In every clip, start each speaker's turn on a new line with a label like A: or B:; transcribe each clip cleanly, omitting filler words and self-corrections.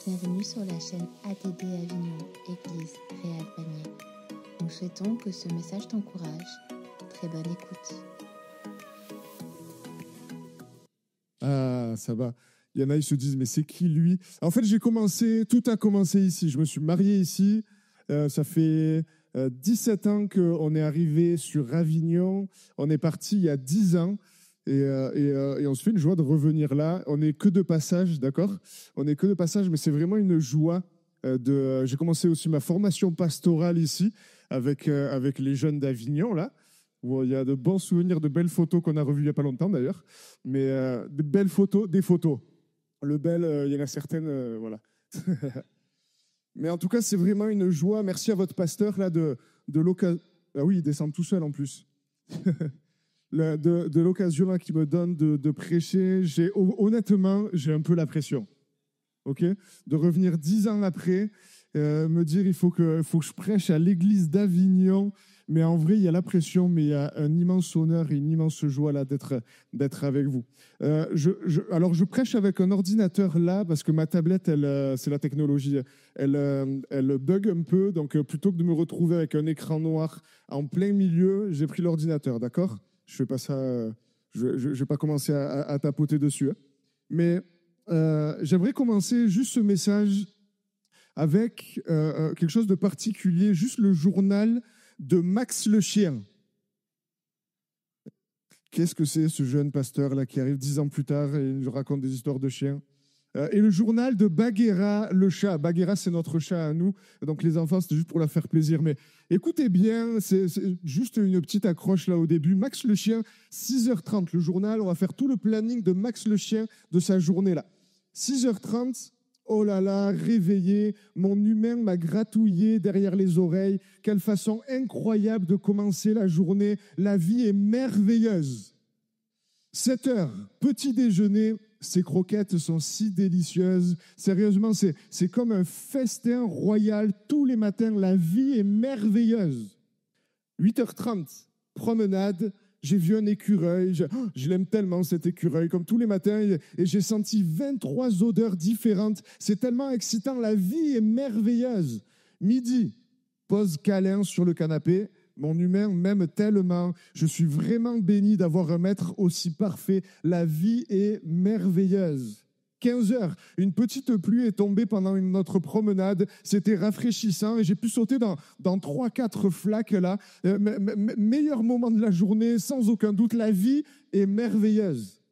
A: Bienvenue sur la chaîne ATD Avignon, Église Réal Panier. Nous souhaitons que ce message t'encourage. Très bonne écoute.
B: Ah, ça va. Il y en a, ils se disent, mais c'est qui lui? En fait, tout a commencé ici. Je me suis marié ici. Ça fait 17 ans qu'on est arrivé sur Avignon. On est parti il y a 10 ans. Et on se fait une joie de revenir là. On n'est que de passage, d'accord? On n'est que de passage, mais c'est vraiment une joie. J'ai commencé aussi ma formation pastorale ici avec les jeunes d'Avignon, là, où il y a de bons souvenirs, de belles photos qu'on a revues il n'y a pas longtemps d'ailleurs. Mais de belles photos, des photos. Le bel, il y en a certaines, voilà. Mais en tout cas, c'est vraiment une joie. Merci à votre pasteur là de l'occasion. Ah oui, il descend tout seul en plus. De l'occasion là, qu'il me donne de prêcher. Honnêtement, j'ai un peu la pression. Ok, de revenir 10 ans après, me dire il faut que je prêche à l'église d'Avignon. Mais en vrai, il y a la pression, mais il y a un immense honneur et une immense joie là d'être avec vous. Alors, je prêche avec un ordinateur là, parce que ma tablette, c'est la technologie, elle bug un peu. Donc, plutôt que de me retrouver avec un écran noir en plein milieu, j'ai pris l'ordinateur, d'accord? Je fais pas ça, je vais pas commencer à tapoter dessus. Hein. Mais j'aimerais commencer juste ce message avec quelque chose de particulier, juste le journal de Max le chien. Qu'est-ce que c'est ce jeune pasteur là qui arrive 10 ans plus tard et il nous raconte des histoires de chiens? Et le journal de Bagheera le chat. Bagheera, c'est notre chat à nous. Donc les enfants, c'était juste pour la faire plaisir. Mais écoutez bien, c'est juste une petite accroche là au début. Max le chien, 6h30, le journal. On va faire tout le planning de Max le chien de sa journée là. 6h30. Oh là là, réveillé, mon humain m'a gratouillé derrière les oreilles. Quelle façon incroyable de commencer la journée. La vie est merveilleuse. 7h, petit déjeuner. Ces croquettes sont si délicieuses. Sérieusement, c'est comme un festin royal. Tous les matins, la vie est merveilleuse. 8h30, promenade. J'ai vu un écureuil, je l'aime tellement cet écureuil, comme tous les matins, et j'ai senti 23 odeurs différentes. C'est tellement excitant, la vie est merveilleuse. Midi, pause câlin sur le canapé. Mon humain m'aime tellement, je suis vraiment béni d'avoir un maître aussi parfait. La vie est merveilleuse. 15h, une petite pluie est tombée pendant notre promenade. C'était rafraîchissant et j'ai pu sauter dans 3-4 flaques là. Meilleur moment de la journée, sans aucun doute. La vie est merveilleuse.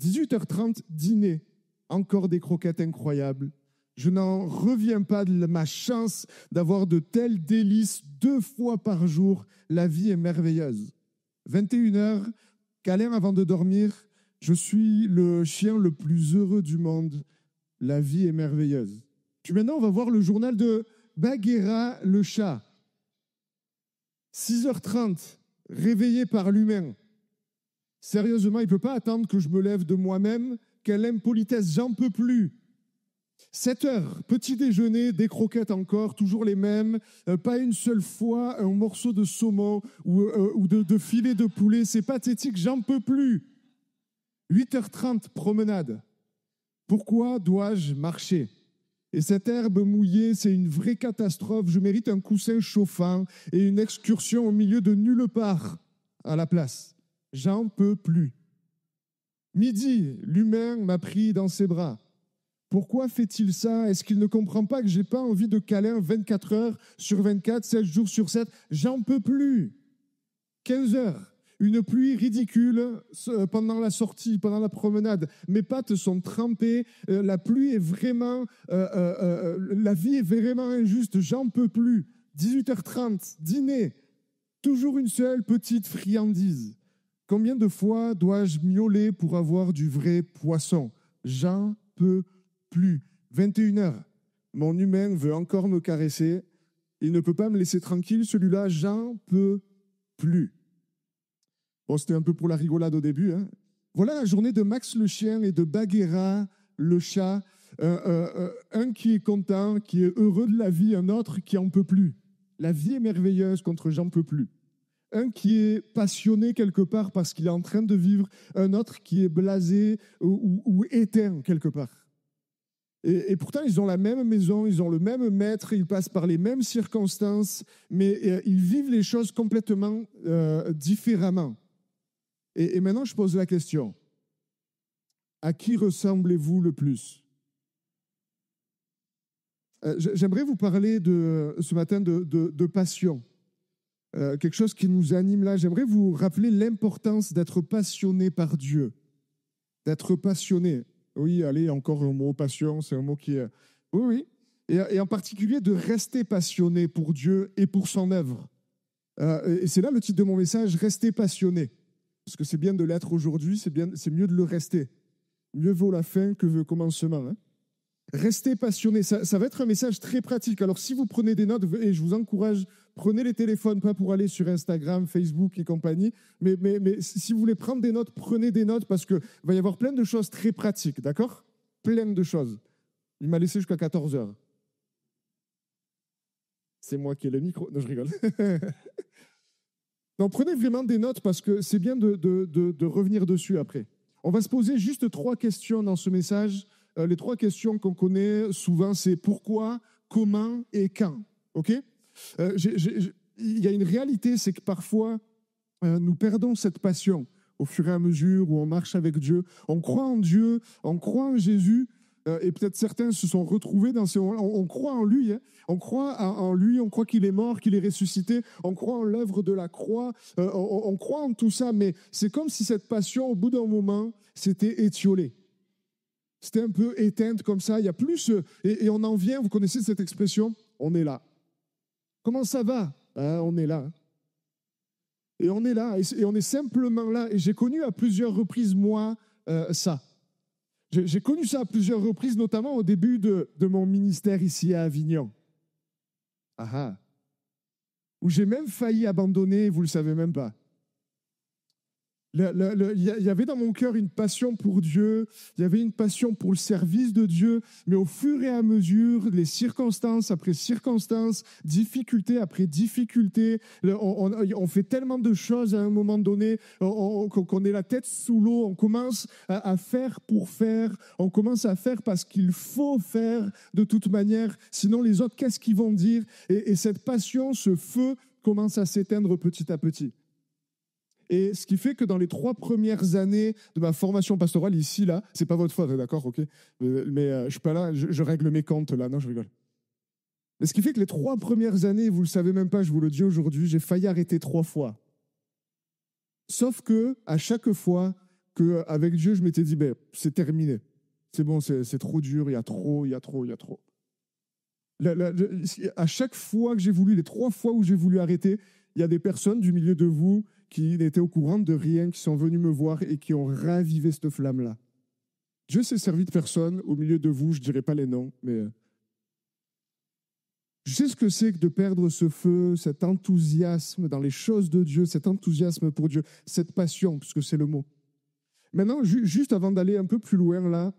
B: 18h30, dîner. Encore des croquettes incroyables. Je n'en reviens pas de ma chance d'avoir de tels délices 2 fois par jour. La vie est merveilleuse. 21h, câlin avant de dormir. Je suis le chien le plus heureux du monde. La vie est merveilleuse. Puis maintenant, on va voir le journal de Bagheera le chat. 6h30, réveillé par l'humain. Sérieusement, il ne peut pas attendre que je me lève de moi-même. Quelle impolitesse, j'en peux plus. 7h, petit déjeuner, des croquettes encore, toujours les mêmes. Pas une seule fois un morceau de saumon ou de filet de poulet. C'est pathétique, j'en peux plus. 8h30, promenade. Pourquoi dois-je marcher? Et cette herbe mouillée, c'est une vraie catastrophe. Je mérite un coussin chauffant et une excursion au milieu de nulle part à la place. J'en peux plus. Midi, l'humain m'a pris dans ses bras. Pourquoi fait-il ça? Est-ce qu'il ne comprend pas que j'ai pas envie de câlin 24 heures sur 24, 7 jours sur 7? J'en peux plus. 15h. Une pluie ridicule pendant la sortie, pendant la promenade. Mes pattes sont trempées. La pluie est vraiment... la vie est vraiment injuste. J'en peux plus. 18h30, dîner. Toujours une seule petite friandise. Combien de fois dois-je miauler pour avoir du vrai poisson? J'en peux plus. 21h. Mon humain veut encore me caresser. Il ne peut pas me laisser tranquille. Celui-là, j'en peux plus. Bon, c'était un peu pour la rigolade au début. Hein. Voilà la journée de Max le chien et de Bagheera le chat. Un qui est content, qui est heureux de la vie, un autre qui en peut plus. La vie est merveilleuse contre j'en peux plus. Un qui est passionné quelque part parce qu'il est en train de vivre, un autre qui est blasé ou éteint quelque part. Et pourtant, ils ont la même maison, ils ont le même maître, ils passent par les mêmes circonstances, mais ils vivent les choses complètement différemment. Et maintenant, je pose la question. À qui ressemblez-vous le plus? J'aimerais vous parler ce matin de passion. Quelque chose qui nous anime là. J'aimerais vous rappeler l'importance d'être passionné par Dieu. D'être passionné. Oui, allez, encore un mot, passion, c'est un mot qui est... Oui, oui. Et en particulier de rester passionné pour Dieu et pour son œuvre. Et c'est là le titre de mon message, rester passionné. Parce que c'est bien de l'être aujourd'hui, c'est mieux de le rester. Mieux vaut la fin que le commencement. Hein. Restez passionné. Ça va être un message très pratique. Alors, si vous prenez des notes, et je vous encourage, prenez les téléphones, pas pour aller sur Instagram, Facebook et compagnie, mais si vous voulez prendre des notes, prenez des notes parce qu'il va y avoir plein de choses très pratiques, d'accord? Plein de choses. Il m'a laissé jusqu'à 14 heures. C'est moi qui ai le micro. Non, je rigole. Donc, prenez vraiment des notes parce que c'est bien de revenir dessus après. On va se poser juste 3 questions dans ce message. Les 3 questions qu'on connaît souvent, c'est pourquoi, comment et quand. OK? Il y a une réalité, c'est que parfois, nous perdons cette passion au fur et à mesure où on marche avec Dieu. On croit en Dieu, on croit en Jésus, et peut-être certains se sont retrouvés dans ces moments-là. On croit en lui, hein. On croit en lui, on croit qu'il est mort, qu'il est ressuscité, on croit en l'œuvre de la croix, on croit en tout ça, mais c'est comme si cette passion, au bout d'un moment, s'était étiolée. C'était un peu éteinte comme ça. Il y a plus, et on en vient, vous connaissez cette expression, on est là. Comment ça va? On est là. Et on est là, et on est simplement là. Et j'ai connu à plusieurs reprises, moi, ça. J'ai connu ça à plusieurs reprises, notamment au début de mon ministère ici à Avignon. Où j'ai même failli abandonner, vous ne le savez même pas. Il y avait dans mon cœur une passion pour Dieu, il y avait une passion pour le service de Dieu, mais au fur et à mesure, les circonstances après circonstances, difficulté après difficulté, on fait tellement de choses à un moment donné, qu'on est la tête sous l'eau, on commence à faire pour faire, on commence à faire parce qu'il faut faire de toute manière, sinon les autres, qu'est-ce qu'ils vont dire? Et cette passion, ce feu commence à s'éteindre petit à petit. Et ce qui fait que dans les 3 premières années de ma formation pastorale, ici, là, c'est pas votre faute, d'accord, ok, mais je suis pas là, je règle mes comptes, là, non, je rigole. Mais ce qui fait que les 3 premières années, vous le savez même pas, je vous le dis aujourd'hui, j'ai failli arrêter 3 fois. Sauf que, à chaque fois qu'avec Dieu, je m'étais dit, c'est terminé. C'est bon, c'est trop dur, il y a trop. À chaque fois que j'ai voulu, les 3 fois où j'ai voulu arrêter, il y a des personnes du milieu de vous qui n'étaient au courant de rien, qui sont venus me voir et qui ont ravivé cette flamme-là. Dieu s'est servi de personnes au milieu de vous, je ne dirai pas les noms, mais je sais ce que c'est que de perdre ce feu, cet enthousiasme dans les choses de Dieu, cet enthousiasme pour Dieu, cette passion, puisque c'est le mot. Maintenant, juste avant d'aller un peu plus loin là,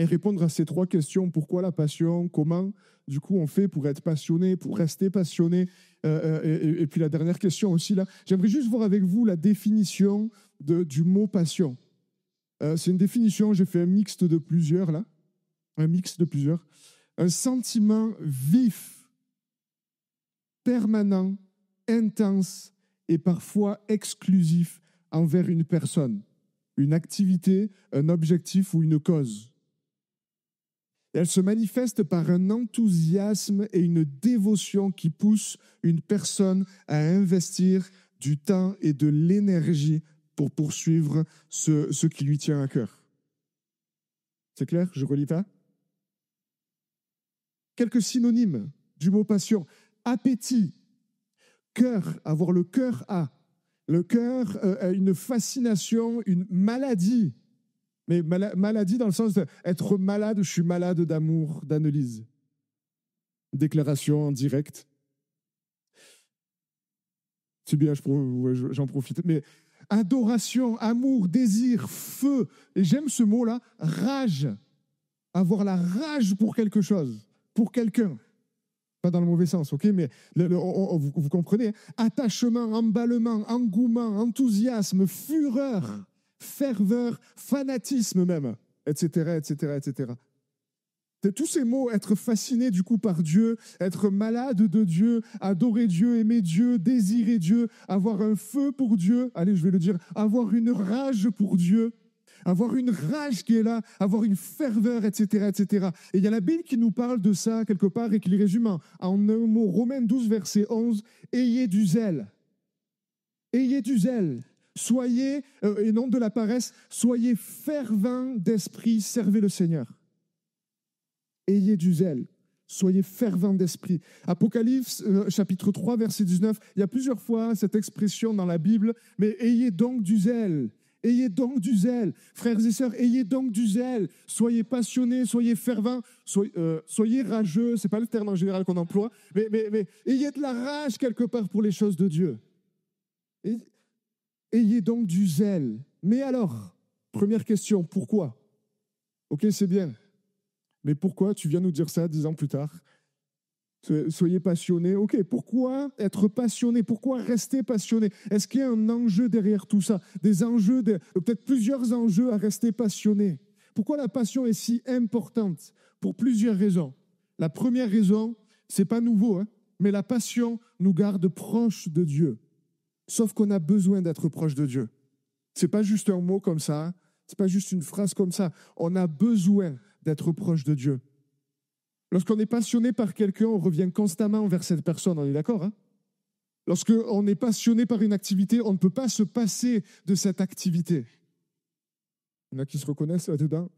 B: et répondre à ces 3 questions, pourquoi la passion, comment, du coup, on fait pour être passionné, pour rester passionné, et puis la dernière question aussi, là, j'aimerais juste voir avec vous la définition du mot passion. C'est une définition, j'ai fait un mix de plusieurs, là, un sentiment vif, permanent, intense et parfois exclusif envers une personne, une activité, un objectif ou une cause. Elle se manifeste par un enthousiasme et une dévotion qui poussent une personne à investir du temps et de l'énergie pour poursuivre ce qui lui tient à cœur. C'est clair? Je ne relis pas? Quelques synonymes du mot passion. Appétit, cœur, avoir le cœur à. Le cœur a une fascination, une maladie. Mais maladie dans le sens d'être malade, je suis malade d'amour d'Annelise. Déclaration en direct. C'est bien, j'en profite. Mais adoration, amour, désir, feu. Et j'aime ce mot-là, rage. Avoir la rage pour quelque chose, pour quelqu'un. Pas dans le mauvais sens, ok? Mais vous comprenez? Attachement, emballement, engouement, enthousiasme, fureur, ferveur, fanatisme même, etc., etc., etc. Tous ces mots, être fasciné du coup par Dieu, être malade de Dieu, adorer Dieu, aimer Dieu, désirer Dieu, avoir un feu pour Dieu, allez, je vais le dire, avoir une rage pour Dieu, avoir une rage qui est là, avoir une ferveur, etc., etc. Et il y a la Bible qui nous parle de ça quelque part et qui le résume en un mot, Romains 12, verset 11, « Ayez du zèle ». Ayez du zèle. Soyez, et non de la paresse, soyez fervents d'esprit, servez le Seigneur. Ayez du zèle, soyez fervents d'esprit. Apocalypse, chapitre 3, verset 19, il y a plusieurs fois cette expression dans la Bible, mais ayez donc du zèle. Ayez donc du zèle. Frères et sœurs, ayez donc du zèle. Soyez passionnés, soyez fervents, soyez rageux, ce n'est pas le terme en général qu'on emploie, mais ayez de la rage quelque part pour les choses de Dieu. Ayez donc du zèle. Mais alors, première question, pourquoi? Ok, c'est bien. Mais pourquoi tu viens nous dire ça 10 ans plus tard? Soyez passionnés. Ok, pourquoi être passionné? Pourquoi rester passionné? Est-ce qu'il y a un enjeu derrière tout ça? Des enjeux, peut-être plusieurs enjeux à rester passionné. Pourquoi la passion est si importante? Pour plusieurs raisons. La première raison, c'est pas nouveau, mais la passion nous garde proches de Dieu. Sauf qu'on a besoin d'être proche de Dieu. C'est pas juste un mot comme ça, c'est pas juste une phrase comme ça. On a besoin d'être proche de Dieu. Lorsqu'on est passionné par quelqu'un, on revient constamment vers cette personne, on est d'accord, Lorsqu'on est passionné par une activité, on ne peut pas se passer de cette activité. Il y en a qui se reconnaissent là-dedans.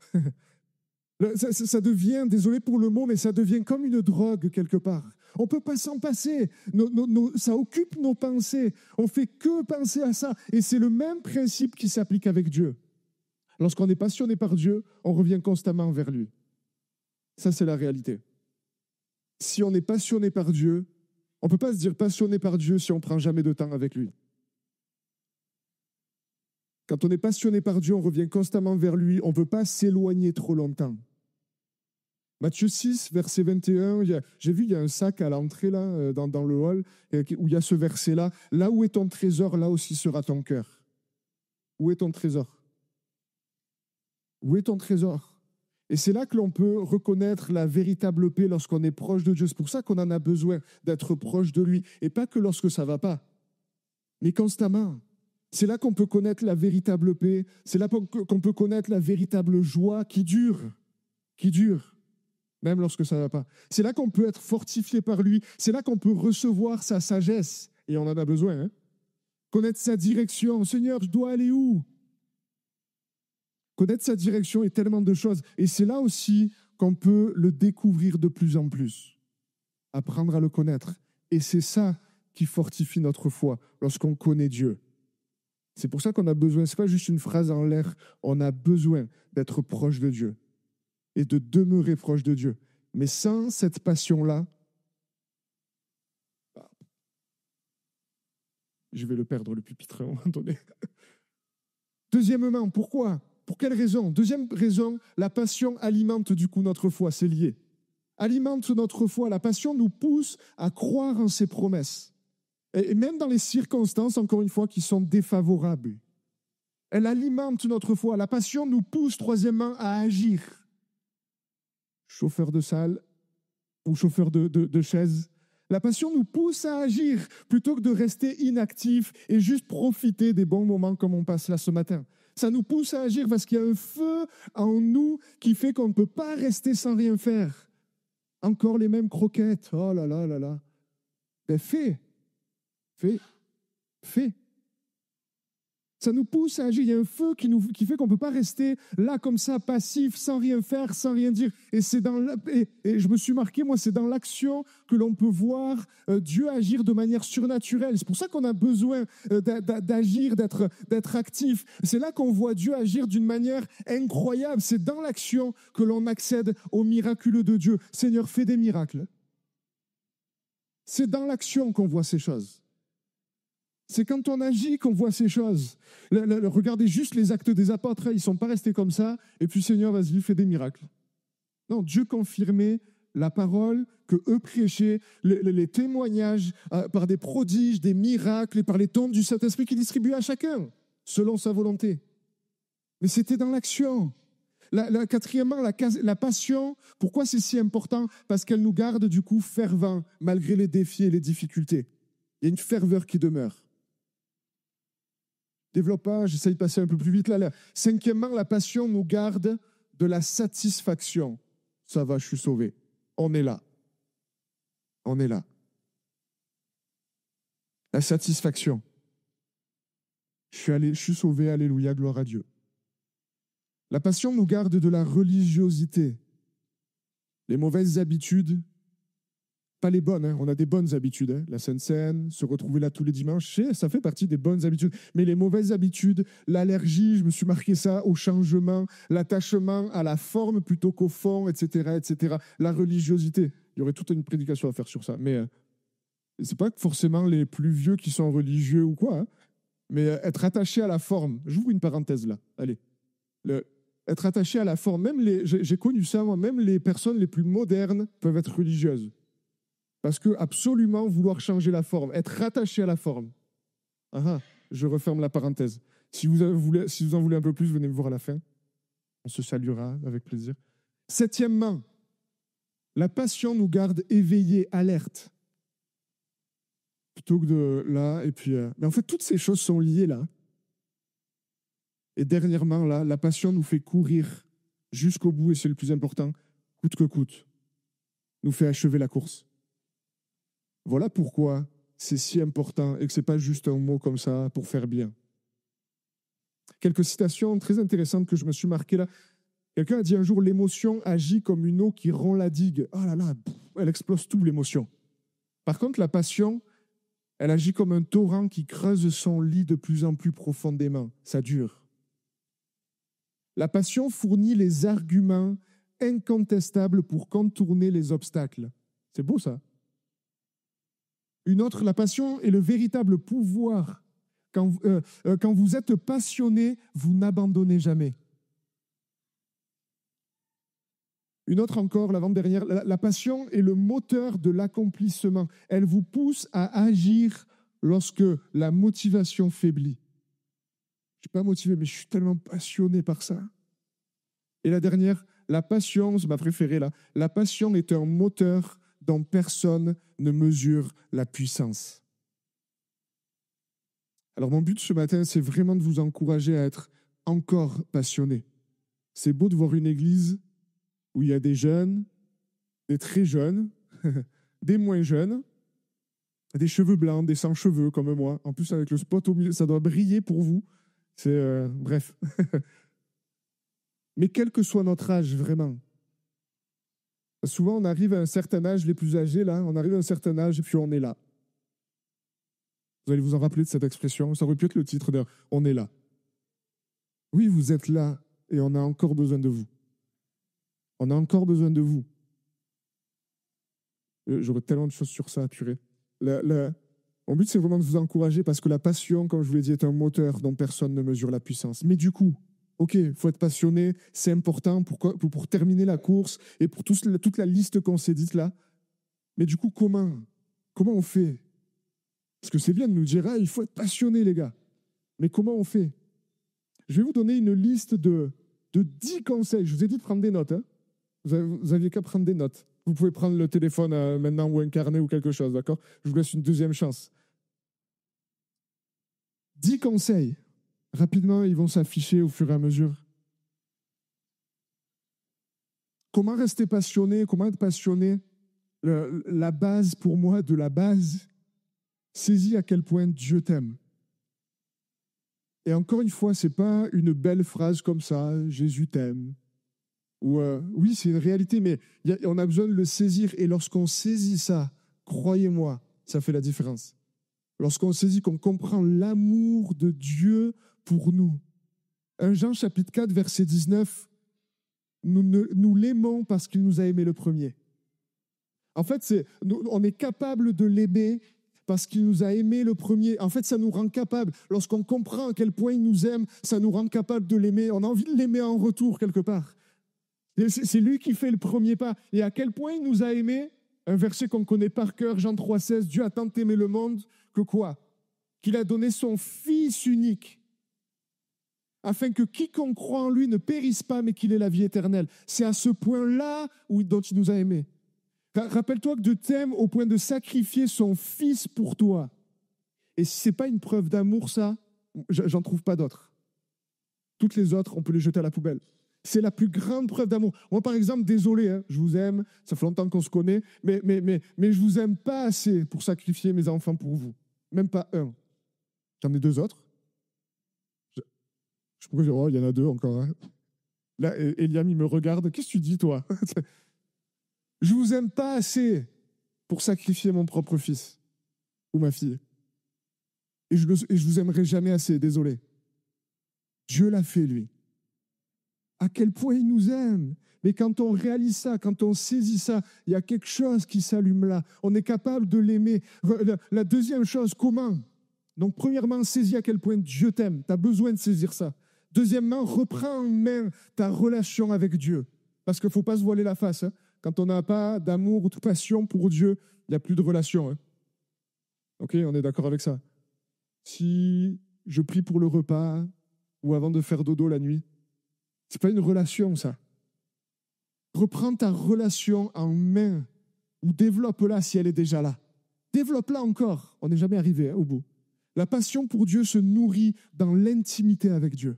B: Ça devient, désolé pour le mot, mais ça devient comme une drogue quelque part. On ne peut pas s'en passer. Ça occupe nos pensées. On ne fait que penser à ça. Et c'est le même principe qui s'applique avec Dieu. Lorsqu'on est passionné par Dieu, on revient constamment vers lui. Ça, c'est la réalité. Si on est passionné par Dieu, on ne peut pas se dire passionné par Dieu si on ne prend jamais de temps avec lui. Quand on est passionné par Dieu, on revient constamment vers lui. On ne peut pas s'éloigner trop longtemps. Matthieu 6, verset 21, j'ai vu, il y a un sac à l'entrée là, dans le hall, où il y a ce verset-là. Là où est ton trésor, là aussi sera ton cœur. Où est ton trésor? Où est ton trésor? Et c'est là que l'on peut reconnaître la véritable paix lorsqu'on est proche de Dieu. C'est pour ça qu'on en a besoin d'être proche de lui. Et pas que lorsque ça ne va pas, mais constamment. C'est là qu'on peut connaître la véritable paix. C'est là qu'on peut connaître la véritable joie qui dure, même lorsque ça ne va pas. C'est là qu'on peut être fortifié par lui. C'est là qu'on peut recevoir sa sagesse. Et on en a besoin. Connaître sa direction. Seigneur, je dois aller où? Connaître sa direction est tellement de choses. Et c'est là aussi qu'on peut le découvrir de plus en plus. Apprendre à le connaître. Et c'est ça qui fortifie notre foi lorsqu'on connaît Dieu. C'est pour ça qu'on a besoin, ce n'est pas juste une phrase en l'air, on a besoin d'être proche de Dieu et de demeurer proche de Dieu. Mais sans cette passion-là, je vais le perdre le pupitre à un moment donné. Deuxièmement, pourquoi? Pour quelle raison? Deuxième raison, la passion alimente du coup notre foi, c'est lié. Alimente notre foi, la passion nous pousse à croire en ses promesses. Et même dans les circonstances, encore une fois, qui sont défavorables. Elle alimente notre foi. La passion nous pousse, troisièmement, à agir. Chauffeur de salle ou chauffeur de chaise. La passion nous pousse à agir plutôt que de rester inactif et juste profiter des bons moments comme on passe là ce matin. Ça nous pousse à agir parce qu'il y a un feu en nous qui fait qu'on ne peut pas rester sans rien faire. Encore les mêmes croquettes. Oh là là là là. Ben fais. Ça nous pousse à agir. Il y a un feu qui fait qu'on ne peut pas rester là comme ça, passif, sans rien faire, sans rien dire. Et je me suis marqué, moi, c'est dans l'action que l'on peut voir Dieu agir de manière surnaturelle. C'est pour ça qu'on a besoin d'agir, d'être actif. C'est là qu'on voit Dieu agir d'une manière incroyable. C'est dans l'action que l'on accède au miraculeux de Dieu. Seigneur, fais des miracles. C'est dans l'action qu'on voit ces choses. C'est quand on agit qu'on voit ces choses. Regardez juste les actes des apôtres, ils ne sont pas restés comme ça, et puis Seigneur, vas-y, fais des miracles. Non, Dieu confirmait la parole que eux prêchaient, les témoignages par des prodiges, des miracles, et par les dons du Saint-Esprit qu'il distribuait à chacun, selon sa volonté. Mais c'était dans l'action. Quatrièmement, la passion, pourquoi c'est si important? Parce qu'elle nous garde du coup fervents malgré les défis et les difficultés. Il y a une ferveur qui demeure. Développage, j'essaye de passer un peu plus vite là. Cinquièmement, la passion nous garde de la satisfaction. Ça va, je suis sauvé. On est là. On est là. La satisfaction. Je suis sauvé, alléluia, gloire à Dieu. La passion nous garde de la religiosité. Les mauvaises habitudes, pas les bonnes, hein. On a des bonnes habitudes. Hein. La Sainte Seine, se retrouver là tous les dimanches, ça fait partie des bonnes habitudes. Mais les mauvaises habitudes, l'allergie, je me suis marqué ça, au changement, l'attachement à la forme plutôt qu'au fond, etc., etc. La religiosité, il y aurait toute une prédication à faire sur ça. Mais c'est pas forcément les plus vieux qui sont religieux ou quoi, hein. Mais être attaché à la forme, j'ouvre une parenthèse là, allez. Être attaché à la forme, j'ai connu ça, moi, même les personnes les plus modernes peuvent être religieuses. Parce que absolument vouloir changer la forme, être rattaché à la forme. Je referme la parenthèse. Si vous en voulez un peu plus, venez me voir à la fin. On se saluera avec plaisir. Septièmement, la passion nous garde éveillés, alertes. Plutôt que de là, et puis... Mais en fait, toutes ces choses sont liées là. Et dernièrement, là, la passion nous fait courir jusqu'au bout, et c'est le plus important, coûte que coûte. Nous fait achever la course. Voilà pourquoi c'est si important et que ce n'est pas juste un mot comme ça pour faire bien. Quelques citations très intéressantes que je me suis marquées là. Quelqu'un a dit un jour, l'émotion agit comme une eau qui rompt la digue. Oh là là, elle explose tout, l'émotion. Par contre, la passion, elle agit comme un torrent qui creuse son lit de plus en plus profondément. Ça dure. La passion fournit les arguments incontestables pour contourner les obstacles. C'est beau ça. Une autre, la passion est le véritable pouvoir. Quand vous êtes passionné, vous n'abandonnez jamais. Une autre encore, l'avant-dernière, la passion est le moteur de l'accomplissement. Elle vous pousse à agir lorsque la motivation faiblit. Je ne suis pas motivé, mais je suis tellement passionné par ça. Et la dernière, la passion, c'est ma préférée là, la passion est un moteur dont personne ne mesure la puissance. Alors mon but ce matin, c'est vraiment de vous encourager à être encore passionné. C'est beau de voir une église où il y a des jeunes, des très jeunes, des moins jeunes, des cheveux blancs, des sans cheveux comme moi. En plus, avec le spot au milieu, ça doit briller pour vous. C'est bref. Mais quel que soit notre âge, vraiment. Souvent, on arrive à un certain âge, les plus âgés, là, on arrive à un certain âge et puis on est là. Vous allez vous en rappeler de cette expression. Ça aurait pu être le titre d'ailleurs. On est là. Oui, vous êtes là et on a encore besoin de vous. On a encore besoin de vous. J'aurais tellement de choses sur ça, purée. Mon but, c'est vraiment de vous encourager parce que la passion, comme je vous l'ai dit, est un moteur dont personne ne mesure la puissance. Mais du coup, ok, il faut être passionné, c'est important pour terminer la course et pour toute la liste qu'on s'est dite là. Mais du coup, comment on fait? Parce que c'est bien de nous dire, il faut être passionné, les gars. Mais comment on fait? Je vais vous donner une liste de 10 conseils. Je vous ai dit de prendre des notes. Hein. Vous aviez qu'à prendre des notes. Vous pouvez prendre le téléphone maintenant ou un carnet ou quelque chose, d'accord? Je vous laisse une deuxième chance. 10 conseils. Rapidement, ils vont s'afficher au fur et à mesure. Comment rester passionné? Comment être passionné? La base, pour moi, de la base, saisis à quel point Dieu t'aime. Et encore une fois, ce n'est pas une belle phrase comme ça, Jésus t'aime. Ou oui, c'est une réalité, mais on a besoin de le saisir. Et lorsqu'on saisit ça, croyez-moi, ça fait la différence. Lorsqu'on saisit, qu'on comprend l'amour de Dieu pour nous. 1 Jean chapitre 4, verset 19, nous l'aimons parce qu'il nous a aimés le premier. En fait, on est capable de l'aimer parce qu'il nous a aimés le premier. En fait, ça nous rend capable. Lorsqu'on comprend à quel point il nous aime, ça nous rend capable de l'aimer. On a envie de l'aimer en retour quelque part. C'est lui qui fait le premier pas. Et à quel point il nous a aimés? Un verset qu'on connaît par cœur, Jean 3,16, Dieu a tant aimé le monde que quoi? Qu'il a donné son Fils unique. afin que quiconque croit en lui ne périsse pas, mais qu'il ait la vie éternelle. C'est à ce point-là dont il nous a aimés. Rappelle-toi que Dieu t'aime au point de sacrifier son Fils pour toi. Et si ce n'est pas une preuve d'amour, ça, j'en trouve pas d'autres. Toutes les autres, on peut les jeter à la poubelle. C'est la plus grande preuve d'amour. Moi, par exemple, désolé, hein, je vous aime, ça fait longtemps qu'on se connaît, mais je vous aime pas assez pour sacrifier mes enfants pour vous. Même pas un. J'en ai 2 autres. Je pourrais dire, oh, il y en a 2 encore. Hein. Là, Eliam, il me regarde. Qu'est-ce que tu dis, toi? Je vous aime pas assez pour sacrifier mon propre fils ou ma fille. Et je vous aimerai jamais assez, désolé. Dieu l'a fait, lui. À quel point il nous aime. Mais quand on réalise ça, quand on saisit ça, il y a quelque chose qui s'allume là. On est capable de l'aimer. La deuxième chose, comment? Donc, premièrement, saisis à quel point Dieu t'aime. Tu as besoin de saisir ça. Deuxièmement, reprends en main ta relation avec Dieu. Parce qu'il ne faut pas se voiler la face. Hein. Quand on n'a pas d'amour ou de passion pour Dieu, il n'y a plus de relation. Hein. Ok, on est d'accord avec ça. Si je prie pour le repas ou avant de faire dodo la nuit, ce n'est pas une relation, ça. Reprends ta relation en main ou développe-la si elle est déjà là. Développe-la encore. On n'est jamais arrivé au bout. La passion pour Dieu se nourrit dans l'intimité avec Dieu.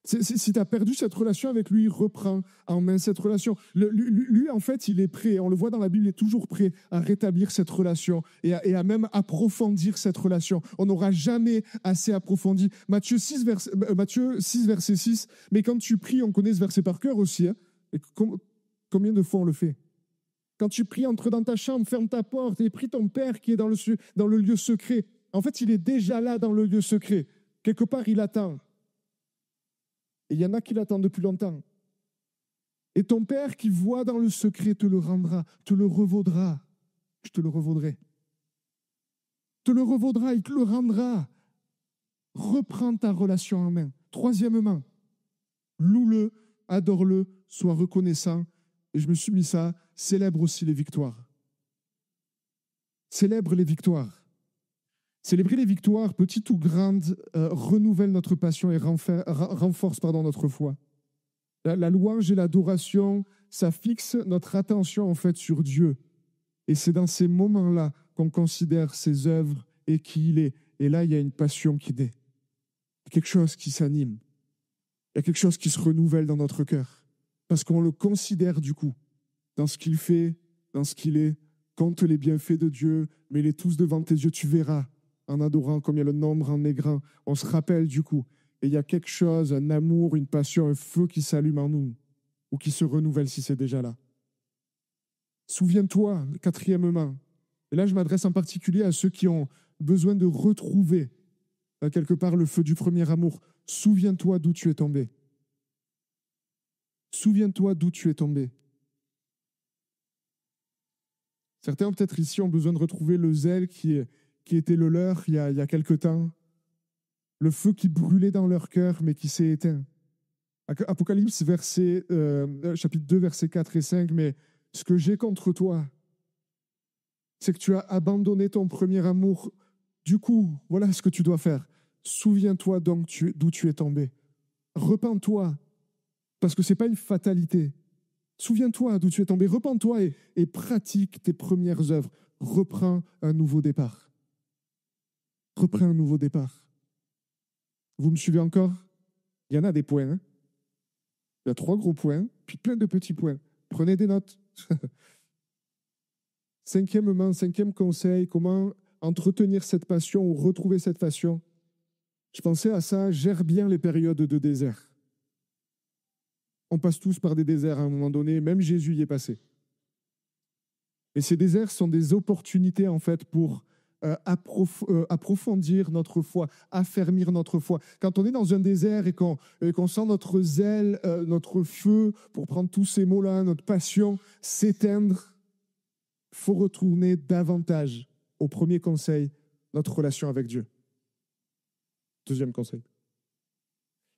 B: Si tu as perdu cette relation avec lui, reprends en main cette relation. Lui, en fait, il est prêt, on le voit dans la Bible, il est toujours prêt à rétablir cette relation et à même approfondir cette relation. On n'aura jamais assez approfondi. Matthieu 6, verset 6, mais quand tu pries, on connaît ce verset par cœur aussi. Hein, et combien de fois on le fait? Quand tu pries, entre dans ta chambre, ferme ta porte et prie ton Père qui est dans le lieu secret. En fait, il est déjà là dans le lieu secret. Quelque part, il attend. Et il y en a qui l'attendent depuis longtemps. Et ton Père qui voit dans le secret te le rendra, te le revaudra. Je te le revaudrai. Te le revaudra, il te le rendra. Reprends ta relation en main. Troisièmement, loue-le, adore-le, sois reconnaissant. Et je me suis mis ça, célèbre aussi les victoires. Célèbre les victoires. Célébrer les victoires, petites ou grandes, renouvelle notre passion et renforce notre foi. La louange et l'adoration, ça fixe notre attention en fait sur Dieu. Et c'est dans ces moments-là qu'on considère ses œuvres et qui il est. Et là, il y a une passion qui naît. Il y a quelque chose qui s'anime. Il y a quelque chose qui se renouvelle dans notre cœur. Parce qu'on le considère du coup, dans ce qu'il fait, dans ce qu'il est. Compte les bienfaits de Dieu, mets-les tous devant tes yeux, tu verras. En adorant comme il y a le nombre en est grand. On se rappelle du coup. Et il y a quelque chose, un amour, une passion, un feu qui s'allume en nous. Ou qui se renouvelle si c'est déjà là. Souviens-toi, quatrièmement. Et là, je m'adresse en particulier à ceux qui ont besoin de retrouver quelque part le feu du premier amour. Souviens-toi d'où tu es tombé. Souviens-toi d'où tu es tombé. Certains, peut-être ici, ont besoin de retrouver le zèle qui était le leur il y a quelque temps. Le feu qui brûlait dans leur cœur, mais qui s'est éteint. Apocalypse, chapitre 2, versets 4 et 5. Mais ce que j'ai contre toi, c'est que tu as abandonné ton premier amour. Du coup, voilà ce que tu dois faire. Souviens-toi donc d'où tu es tombé. Repens-toi, parce que ce n'est pas une fatalité. Souviens-toi d'où tu es tombé. Repens-toi et pratique tes premières œuvres. Reprends un nouveau départ. Reprends un nouveau départ. Vous me suivez encore? Il y en a des points. Hein, il y a 3 gros points, puis plein de petits points. Prenez des notes. Cinquième conseil, comment entretenir cette passion ou retrouver cette passion. Je pensais à ça, gère bien les périodes de désert. On passe tous par des déserts à un moment donné, même Jésus y est passé. Et ces déserts sont des opportunités en fait pour approfondir notre foi, affermir notre foi. Quand on est dans un désert et qu'on sent notre zèle, notre feu, pour prendre tous ces mots-là, notre passion s'éteindre, il faut retourner davantage au premier conseil, notre relation avec Dieu. Deuxième conseil.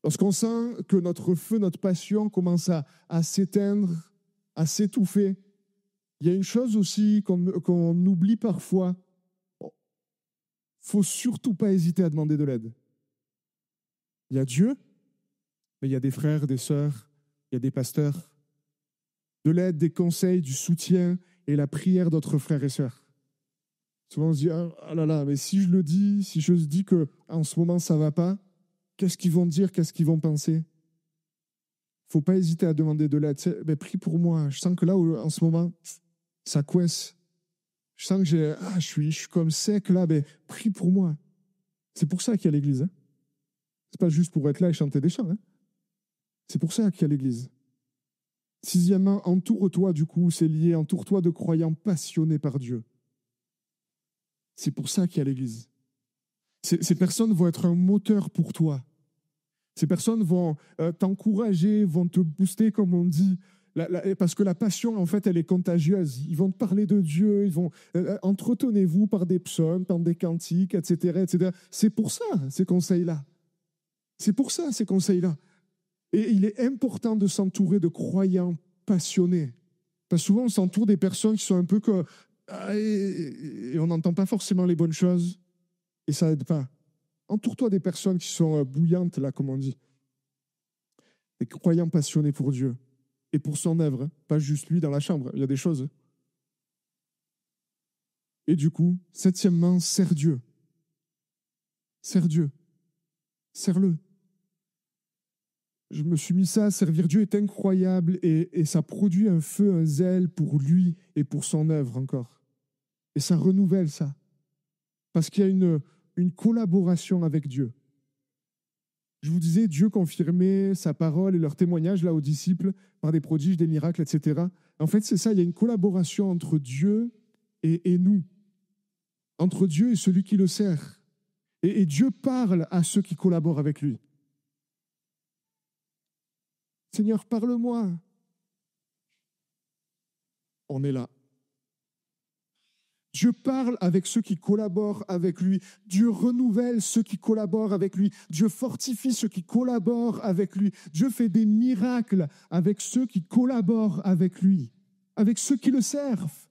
B: Lorsqu'on sent que notre feu, notre passion commence à s'éteindre, à s'étouffer, il y a une chose aussi qu'on oublie parfois. Il ne faut surtout pas hésiter à demander de l'aide. Il y a Dieu, mais il y a des frères, des sœurs, il y a des pasteurs, de l'aide, des conseils, du soutien et la prière d'autres frères et sœurs. Souvent on se dit, ah là là, mais si je le dis, si je dis qu'en ce moment ça ne va pas, qu'est-ce qu'ils vont dire, qu'est-ce qu'ils vont penser? Il ne faut pas hésiter à demander de l'aide. Mais prie pour moi, je sens que là, en ce moment, ça coince. Je sens que je suis comme sec là, mais prie pour moi. C'est pour ça qu'il y a l'église. Hein. C'est pas juste pour être là et chanter des chants. Hein. C'est pour ça qu'il y a l'église. Sixièmement, entoure-toi du coup, c'est lié, entoure-toi de croyants passionnés par Dieu. C'est pour ça qu'il y a l'église. Ces personnes vont être un moteur pour toi. Ces personnes vont t'encourager, vont te booster, comme on dit, parce que la passion, en fait, elle est contagieuse. Ils vont te parler de Dieu, ils vont entretenez-vous par des psaumes, par des cantiques, etc., etc. C'est pour ça, ces conseils-là. C'est pour ça, ces conseils-là. Et il est important de s'entourer de croyants passionnés. Parce que souvent, on s'entoure des personnes qui sont un peu comme... Et on n'entend pas forcément les bonnes choses. Et ça n'aide pas. Entoure-toi des personnes qui sont bouillantes, là, comme on dit. Des croyants passionnés pour Dieu. Et pour son œuvre, hein. Pas juste lui dans la chambre. Il y a des choses. Et du coup, septièmement, sers Dieu. Sers Dieu. Sers-le. Je me suis mis ça, servir Dieu est incroyable et ça produit un feu, un zèle pour lui et pour son œuvre encore. Et ça renouvelle ça. Parce qu'il y a une collaboration avec Dieu. Je vous disais, Dieu confirmait sa parole et leur témoignage là aux disciples par des prodiges, des miracles, etc. En fait, c'est ça, il y a une collaboration entre Dieu et nous. Entre Dieu et celui qui le sert. Et Dieu parle à ceux qui collaborent avec lui. Seigneur, parle-moi. On est là. Dieu parle avec ceux qui collaborent avec lui. Dieu renouvelle ceux qui collaborent avec lui. Dieu fortifie ceux qui collaborent avec lui. Dieu fait des miracles avec ceux qui collaborent avec lui, avec ceux qui le servent.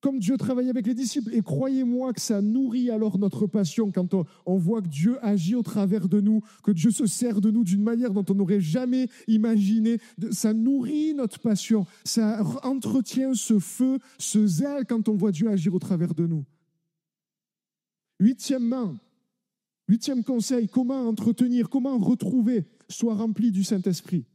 B: Comme Dieu travaille avec les disciples. Et croyez-moi que ça nourrit alors notre passion quand on voit que Dieu agit au travers de nous, que Dieu se sert de nous d'une manière dont on n'aurait jamais imaginé. Ça nourrit notre passion. Ça entretient ce feu, ce zèle quand on voit Dieu agir au travers de nous. Huitième conseil, comment entretenir, comment retrouver, sois rempli du Saint-Esprit.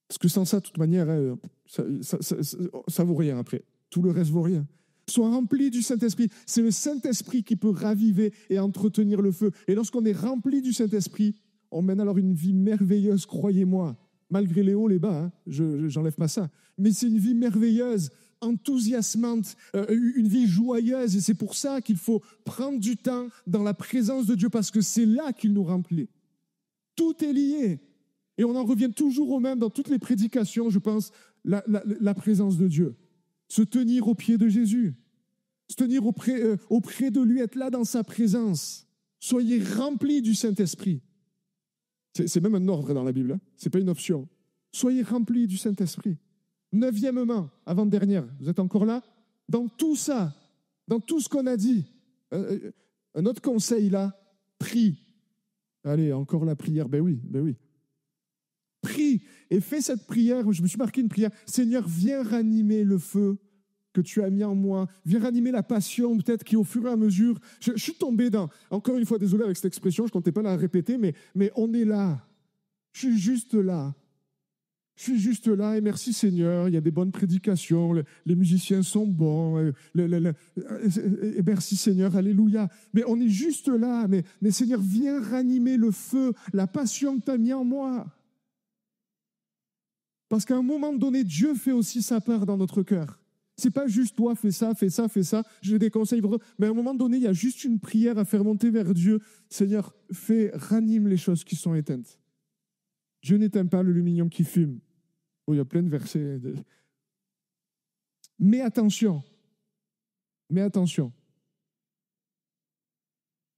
B: Parce que sans ça, de toute manière, ça vaut rien après. Tout le reste vaut rien. Sois rempli du Saint-Esprit. C'est le Saint-Esprit qui peut raviver et entretenir le feu. Et lorsqu'on est rempli du Saint-Esprit, on mène alors une vie merveilleuse, croyez-moi. Malgré les hauts, les bas, hein, j'enlève pas ça. Mais c'est une vie merveilleuse, enthousiasmante, une vie joyeuse. Et c'est pour ça qu'il faut prendre du temps dans la présence de Dieu, parce que c'est là qu'il nous remplit. Tout est lié. Et on en revient toujours au même dans toutes les prédications, je pense, la présence de Dieu. Se tenir au pied de Jésus, se tenir auprès de lui, être là dans sa présence. Soyez remplis du Saint-Esprit. C'est même un ordre dans la Bible, hein. Ce n'est pas une option. Soyez remplis du Saint-Esprit. Neuvièmement, avant-dernière, vous êtes encore là? Dans tout ça, dans tout ce qu'on a dit, un autre conseil là, prie. Allez, encore la prière, ben oui. Prie et fais cette prière. Je me suis marqué une prière. Seigneur, viens ranimer le feu que tu as mis en moi. Viens ranimer la passion, peut-être qui au fur et à mesure... Je suis tombé dans... Encore une fois, désolé avec cette expression, je ne comptais pas la répéter, mais on est là. Je suis juste là. Et merci Seigneur, il y a des bonnes prédications, les musiciens sont bons, et merci Seigneur, alléluia. Mais on est juste là, mais Seigneur, viens ranimer le feu, la passion que tu as mis en moi. Parce qu'à un moment donné, Dieu fait aussi sa part dans notre cœur. C'est pas juste toi, fais ça, j'ai des conseils. Mais à un moment donné, il y a juste une prière à faire monter vers Dieu. Seigneur, ranime les choses qui sont éteintes. Dieu n'éteint pas l'aluminium qui fume. Oh, il y a plein de versets. Mais attention.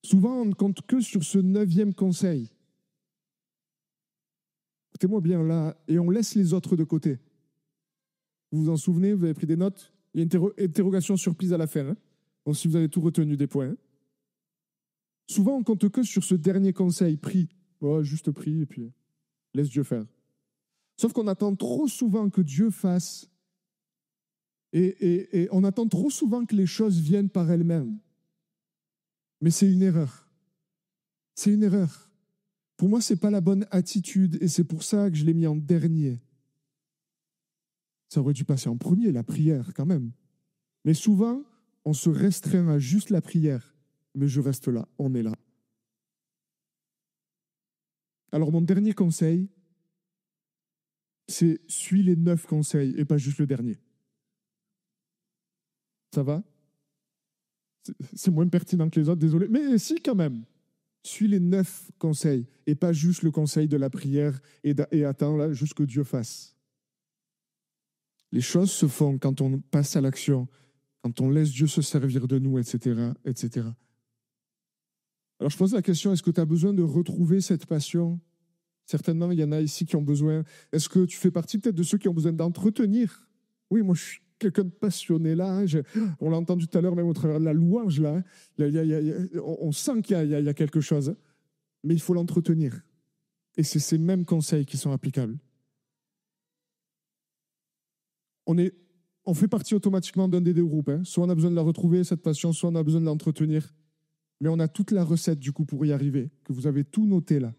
B: Souvent, on ne compte que sur ce 9e conseil. Écoutez-moi bien là, et on laisse les autres de côté. Vous vous en souvenez, vous avez pris des notes? Il y a une interrogation surprise à la fin. Hein. Bon, si vous avez tout retenu des points. Hein. Souvent, on compte que sur ce dernier conseil, prie. Oh, juste prie et puis laisse Dieu faire. Sauf qu'on attend trop souvent que Dieu fasse et on attend trop souvent que les choses viennent par elles-mêmes. Mais c'est une erreur. C'est une erreur. Pour moi, ce n'est pas la bonne attitude et c'est pour ça que je l'ai mis en dernier. Ça aurait dû passer en premier, la prière, quand même. Mais souvent, on se restreint à juste la prière. Mais je reste là, on est là. Alors, mon dernier conseil, c'est suis les 9 conseils et pas juste le dernier. Ça va? C'est moins pertinent que les autres, désolé. Mais si, quand même. Suis les 9 conseils et pas juste le conseil de la prière et attends là, juste que Dieu fasse. Les choses se font quand on passe à l'action, quand on laisse Dieu se servir de nous, etc., etc. Alors je pose la question, est-ce que tu as besoin de retrouver cette passion? Certainement, il y en a ici qui ont besoin. Est-ce que tu fais partie peut-être de ceux qui ont besoin d'entretenir? Oui, moi je suis quelqu'un de passionné là. On l'a entendu tout à l'heure, même au travers de la louange là. On sent qu'il y a quelque chose, mais il faut l'entretenir. Et c'est ces mêmes conseils qui sont applicables. On fait partie automatiquement d'un des deux groupes. Soit on a besoin de la retrouver, cette passion, soit on a besoin de l'entretenir. Mais on a toute la recette du coup pour y arriver, que vous avez tout noté là.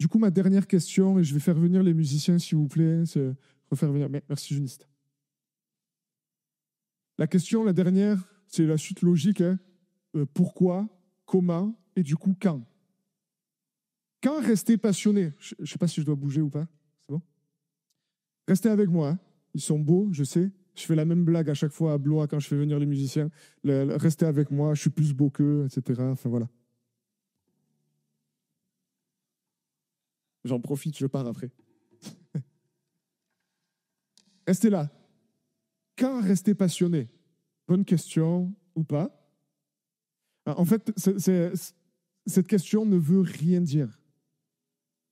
B: Du coup, ma dernière question, et je vais faire venir les musiciens s'il vous plaît, c'est refaire venir. Merci Juniste. La question, la dernière, c'est la suite logique. Pourquoi, comment et du coup quand? Quand rester passionné? Je ne sais pas si je dois bouger ou pas. C'est bon? Restez avec moi. Ils sont beaux, je sais. Je fais la même blague à chaque fois à Blois quand je fais venir les musiciens. Restez avec moi, je suis plus beau qu'eux, etc. Enfin voilà. J'en profite, je pars après. Restez là. Quand rester passionné? Bonne question ou pas? En fait, cette question ne veut rien dire.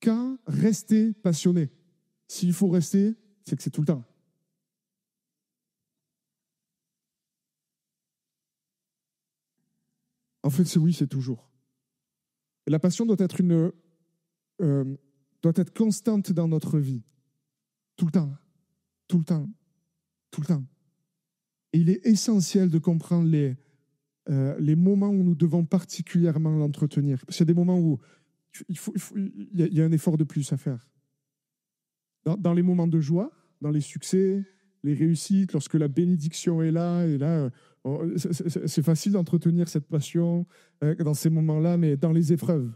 B: Quand rester passionné? S'il faut rester, c'est que c'est tout le temps. En fait, c'est oui, c'est toujours. Et la passion doit être doit être constante dans notre vie. Tout le temps. Tout le temps. Tout le temps. Et il est essentiel de comprendre les moments où nous devons particulièrement l'entretenir. Parce qu'il y a des moments où il y a un effort de plus à faire. Dans les moments de joie, dans les succès, les réussites, lorsque la bénédiction est là, et là, c'est facile d'entretenir cette passion dans ces moments-là, mais dans les épreuves.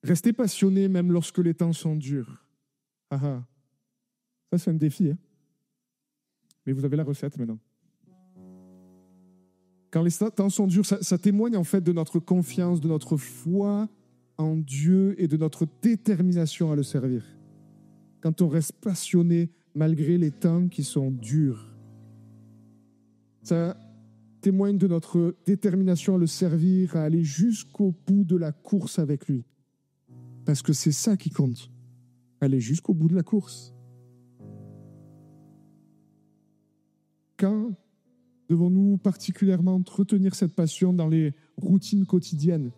B: Restez passionné même lorsque les temps sont durs. Ça, c'est un défi. Mais vous avez la recette maintenant. Quand les temps sont durs, ça témoigne en fait de notre confiance, de notre foi en Dieu et de notre détermination à le servir. Quand on reste passionné malgré les temps qui sont durs. Ça témoigne de notre détermination à le servir, à aller jusqu'au bout de la course avec lui. Parce que c'est ça qui compte. Aller jusqu'au bout de la course. Quand devons-nous particulièrement entretenir cette passion dans les routines quotidiennes?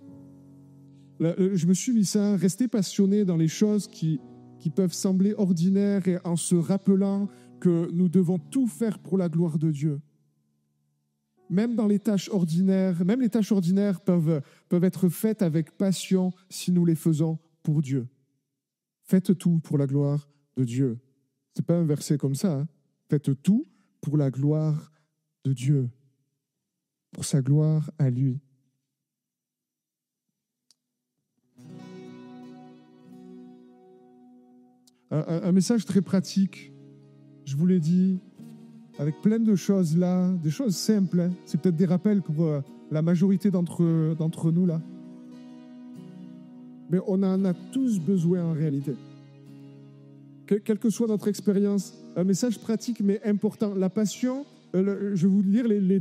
B: Je me suis mis ça, rester passionné dans les choses qui peuvent sembler ordinaires et en se rappelant que nous devons tout faire pour la gloire de Dieu. Même dans les tâches ordinaires, même les tâches ordinaires peuvent être faites avec passion si nous les faisons pour Dieu. Faites tout pour la gloire de Dieu. Ce n'est pas un verset comme ça. Faites tout pour la gloire de Dieu, pour sa gloire à lui. Un message très pratique, je vous l'ai dit, avec plein de choses là, des choses simples. C'est peut-être des rappels pour la majorité d'entre nous là. Mais on en a tous besoin en réalité. Quelle que soit notre expérience, un message pratique mais important. La passion, je vais vous lire mes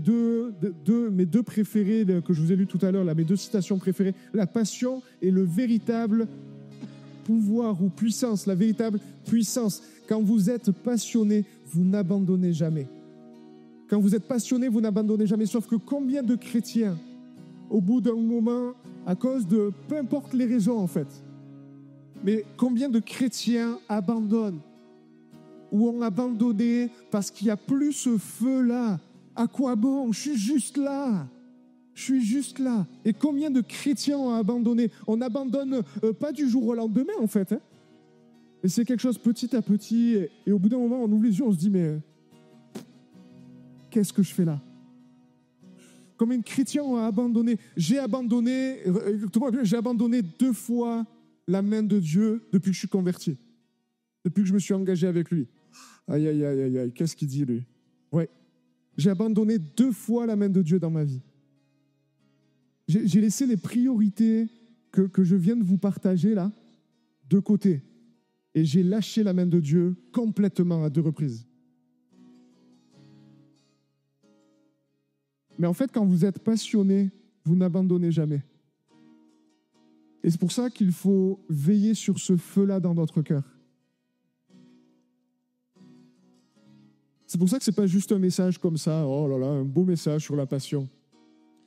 B: deux préférés que je vous ai lus tout à l'heure, là, mes 2 citations préférées. La passion est le véritable pouvoir ou puissance, la véritable puissance. Quand vous êtes passionné, vous n'abandonnez jamais. Quand vous êtes passionné, vous n'abandonnez jamais. Sauf que combien de chrétiens, au bout d'un moment, à cause de peu importe les raisons en fait, mais combien de chrétiens abandonnent ou ont abandonné parce qu'il n'y a plus ce feu-là? À quoi bon? Je suis juste là. Je suis juste là. Et combien de chrétiens ont abandonné? On n'abandonne pas du jour au lendemain, en fait. Hein. Et c'est quelque chose petit à petit. Et au bout d'un moment, on ouvre les yeux, on se dit, mais qu'est-ce que je fais là? Combien de chrétiens ont abandonné? J'ai abandonné 2 fois la main de Dieu depuis que je suis converti. Depuis que je me suis engagé avec lui. Aïe, aïe, aïe, aïe, aïe. Qu'est-ce qu'il dit, lui? Ouais. J'ai abandonné 2 fois la main de Dieu dans ma vie. J'ai laissé les priorités que je viens de vous partager là, de côté. Et j'ai lâché la main de Dieu complètement à 2 reprises. Mais en fait, quand vous êtes passionné, vous n'abandonnez jamais. Et c'est pour ça qu'il faut veiller sur ce feu-là dans notre cœur. C'est pour ça que ce n'est pas juste un message comme ça, oh là là, un beau message sur la passion.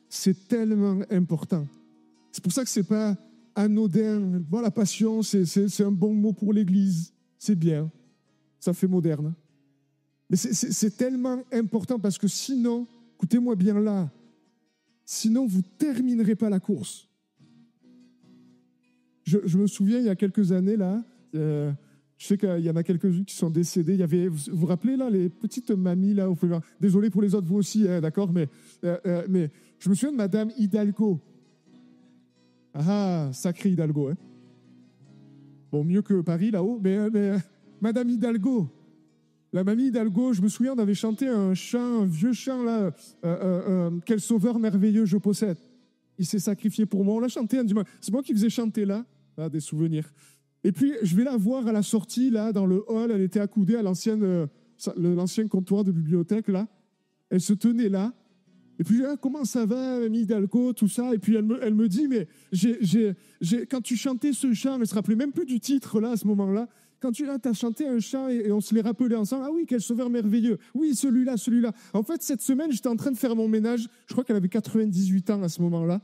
B: C'est tellement important. C'est pour ça que ce n'est pas anodin. Bon, la passion, c'est un bon mot pour l'Église. C'est bien. Ça fait moderne. Mais c'est tellement important parce que sinon, écoutez-moi bien là, sinon vous ne terminerez pas la course. Je me souviens, il y a quelques années, là, je sais qu'il y en a quelques-uns qui sont décédés. Il y avait, vous vous rappelez, là, les petites mamies, là, désolé pour les autres, vous aussi, hein, d'accord, mais je me souviens de Madame Hidalgo. Ah, sacré Hidalgo, hein. Bon, mieux que Paris, là-haut, mais Madame Hidalgo. La mamie Hidalgo, je me souviens, on avait chanté un chant, un vieux chant, là, Quel sauveur merveilleux je possède. Il s'est sacrifié pour moi. On l'a chanté un dimanche. C'est moi qui faisais chanter là, des souvenirs. Et puis, je vais la voir à la sortie, là, dans le hall. Elle était accoudée à l'ancien comptoir de bibliothèque, là. Elle se tenait là. Et puis, comment ça va, mamie Hidalgo, tout ça. Et puis, elle me dit, mais quand tu chantais ce chant, elle ne se rappelait même plus du titre, là, à ce moment-là. Quand tu as chanté un chant et on se les rappelait ensemble, ah oui, quel sauveur merveilleux. Oui, celui-là. En fait, cette semaine, j'étais en train de faire mon ménage. Je crois qu'elle avait 98 ans à ce moment-là.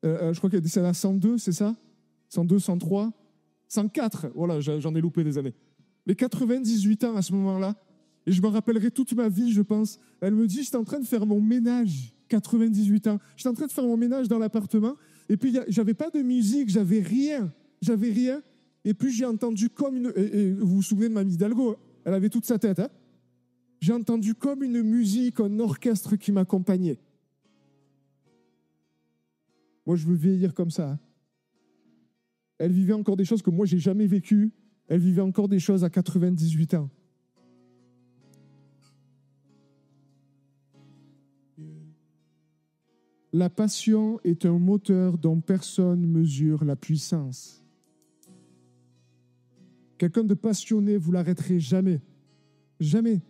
B: Je crois qu'elle était à 102, c'est ça? 102, 103, 104. Voilà, j'en ai loupé des années. Mais 98 ans à ce moment-là. Et je me rappellerai toute ma vie, je pense. Elle me dit, j'étais en train de faire mon ménage. 98 ans. J'étais en train de faire mon ménage dans l'appartement. Et puis, j'avais pas de musique, j'avais rien. Et puis, j'ai entendu comme une... Et vous vous souvenez de Mamie Hidalgo, elle avait toute sa tête. Hein, j'ai entendu comme une musique, un orchestre qui m'accompagnait. Moi, je veux vieillir comme ça. Hein. Elle vivait encore des choses que moi, j'ai jamais vécues. Elle vivait encore des choses à 98 ans. La passion est un moteur dont personne mesure la puissance. Quelqu'un de passionné, vous l'arrêterez jamais. Jamais.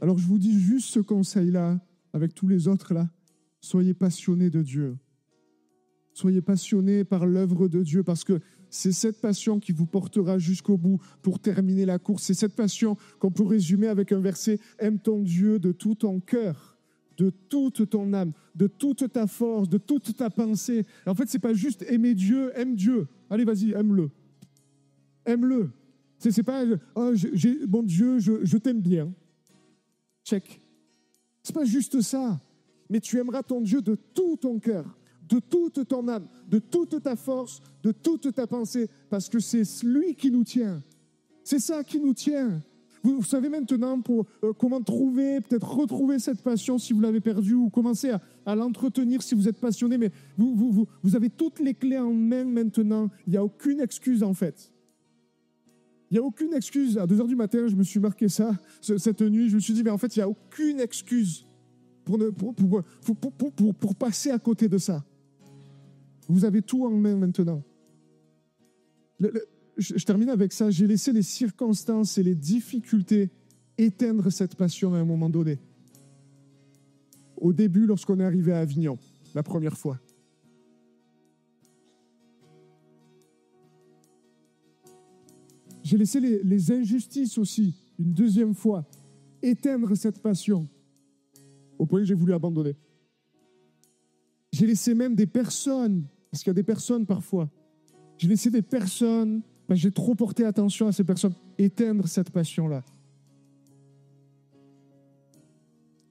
B: Alors je vous dis juste ce conseil-là, avec tous les autres là. Soyez passionnés de Dieu. Soyez passionnés par l'œuvre de Dieu, parce que c'est cette passion qui vous portera jusqu'au bout pour terminer la course. C'est cette passion qu'on peut résumer avec un verset. Aime ton Dieu de tout ton cœur, de toute ton âme, de toute ta force, de toute ta pensée. Et en fait, c'est pas juste aimer Dieu, aime Dieu. Allez, vas-y, aime-le. Aime-le. C'est pas oh, bon Dieu, je t'aime bien. Check. C'est pas juste ça. Mais tu aimeras ton Dieu de tout ton cœur, de toute ton âme, de toute ta force, de toute ta pensée, parce que c'est lui qui nous tient. C'est ça qui nous tient. Vous savez maintenant comment trouver, peut-être retrouver cette passion si vous l'avez perdue, ou commencer à l'entretenir si vous êtes passionné, mais vous avez toutes les clés en main maintenant. Il n'y a aucune excuse en fait. Il n'y a aucune excuse. À 2h du matin, je me suis marqué ça, cette nuit. Je me suis dit, mais en fait, il n'y a aucune excuse pour passer à côté de ça. Vous avez tout en main maintenant. Je termine avec ça. J'ai laissé les circonstances et les difficultés éteindre cette passion à un moment donné. Au début, lorsqu'on est arrivé à Avignon, la première fois. J'ai laissé les injustices aussi, une deuxième fois, éteindre cette passion. au point que j'ai voulu abandonner. J'ai laissé même des personnes, parce qu'il y a des personnes parfois, j'ai laissé des personnes, j'ai trop porté attention à ces personnes, éteindre cette passion-là.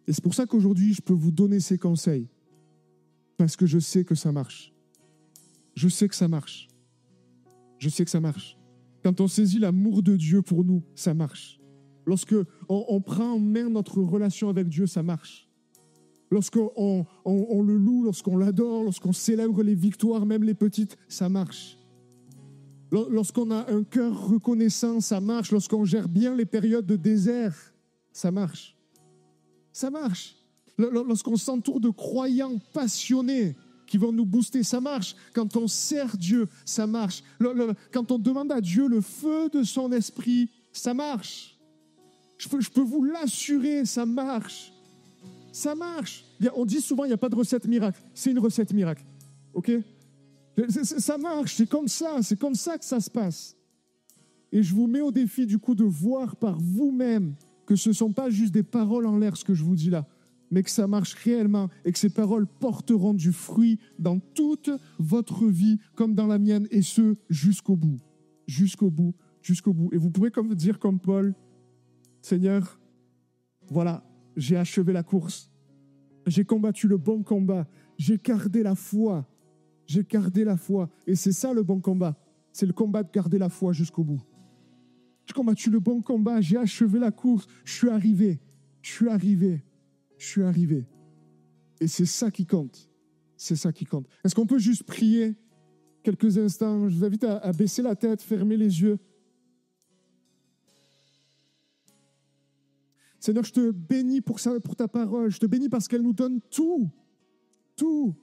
B: Et c'est pour ça qu'aujourd'hui, je peux vous donner ces conseils, parce que je sais que ça marche. Je sais que ça marche. Je sais que ça marche. Quand on saisit l'amour de Dieu pour nous, ça marche. Lorsque on prend en main notre relation avec Dieu, ça marche. Lorsqu'on le loue, lorsqu'on l'adore, lorsqu'on célèbre les victoires, même les petites, ça marche. Lorsqu'on a un cœur reconnaissant, ça marche. Lorsqu'on gère bien les périodes de désert, ça marche. Ça marche. Lorsqu'on s'entoure de croyants passionnés qui vont nous booster, ça marche. Quand on sert Dieu, ça marche. Quand on demande à Dieu le feu de son esprit, ça marche. Je peux vous l'assurer, ça marche. Ça marche. On dit souvent, il n'y a pas de recette miracle. C'est une recette miracle. OK ? Ça marche, c'est comme ça que ça se passe. Et je vous mets au défi du coup de voir par vous-même que ce ne sont pas juste des paroles en l'air ce que je vous dis là, mais que ça marche réellement et que ces paroles porteront du fruit dans toute votre vie comme dans la mienne, et ce, jusqu'au bout. Jusqu'au bout, jusqu'au bout. Et vous pourrez dire comme Paul, Seigneur, voilà, j'ai achevé la course, j'ai combattu le bon combat, j'ai gardé la foi. J'ai gardé la foi. Et c'est ça le bon combat. C'est le combat de garder la foi jusqu'au bout. J'ai combattu le bon combat. J'ai achevé la course. Je suis arrivé. Et c'est ça qui compte. C'est ça qui compte. Est-ce qu'on peut juste prier quelques instants? Je vous invite à baisser la tête, fermer les yeux. Seigneur, je te bénis pour ta parole. Je te bénis parce qu'elle nous donne tout. Tout.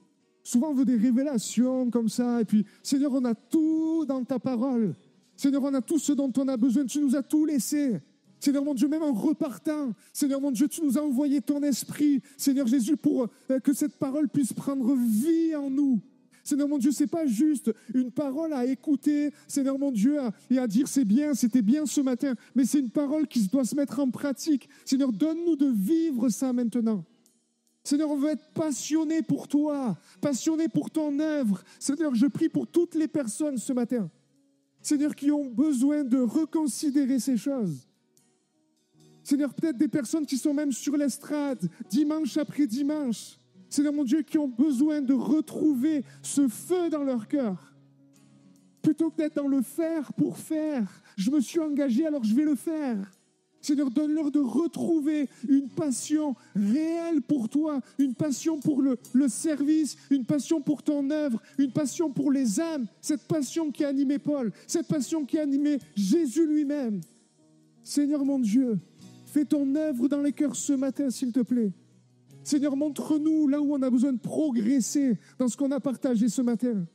B: Souvent, on veut des révélations comme ça. Et puis, Seigneur, on a tout dans ta parole. Seigneur, on a tout ce dont on a besoin. Tu nous as tout laissé. Seigneur, mon Dieu, même en repartant. Seigneur, mon Dieu, tu nous as envoyé ton esprit. Seigneur Jésus, pour que cette parole puisse prendre vie en nous. Seigneur, mon Dieu, ce n'est pas juste une parole à écouter. Seigneur, mon Dieu, et à dire c'est bien, c'était bien ce matin. Mais c'est une parole qui doit se mettre en pratique. Seigneur, donne-nous de vivre ça maintenant. Seigneur, on veut être passionné pour toi, passionné pour ton œuvre. Seigneur, je prie pour toutes les personnes ce matin, Seigneur, qui ont besoin de reconsidérer ces choses. Seigneur, peut-être des personnes qui sont même sur l'estrade, dimanche après dimanche. Seigneur, mon Dieu, qui ont besoin de retrouver ce feu dans leur cœur. Plutôt que d'être dans le faire pour faire, je me suis engagé, alors je vais le faire. Seigneur, donne-leur de retrouver une passion réelle pour toi, une passion pour le service, une passion pour ton œuvre, une passion pour les âmes, cette passion qui a animé Paul, cette passion qui a animé Jésus lui-même. Seigneur mon Dieu, fais ton œuvre dans les cœurs ce matin, s'il te plaît. Seigneur, montre-nous là où on a besoin de progresser dans ce qu'on a partagé ce matin.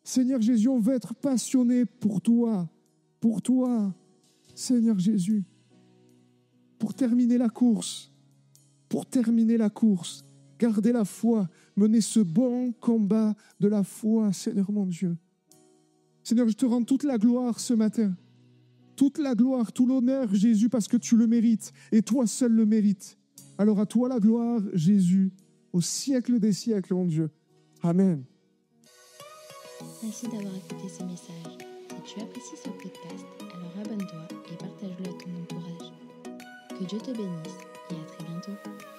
B: Seigneur Jésus, on veut être passionné pour toi, Seigneur Jésus. Pour terminer la course, garder la foi, mener ce bon combat de la foi, Seigneur mon Dieu. Seigneur, je te rends toute la gloire ce matin, toute la gloire, tout l'honneur, Jésus, parce que tu le mérites, et toi seul le mérites. Alors à toi la gloire, Jésus, au siècle des siècles, mon Dieu. Amen.
A: Merci d'avoir écouté ce message. Si tu apprécies ce podcast, alors abonne-toi et partage-le à ton entourage. Que Dieu te bénisse et à très bientôt.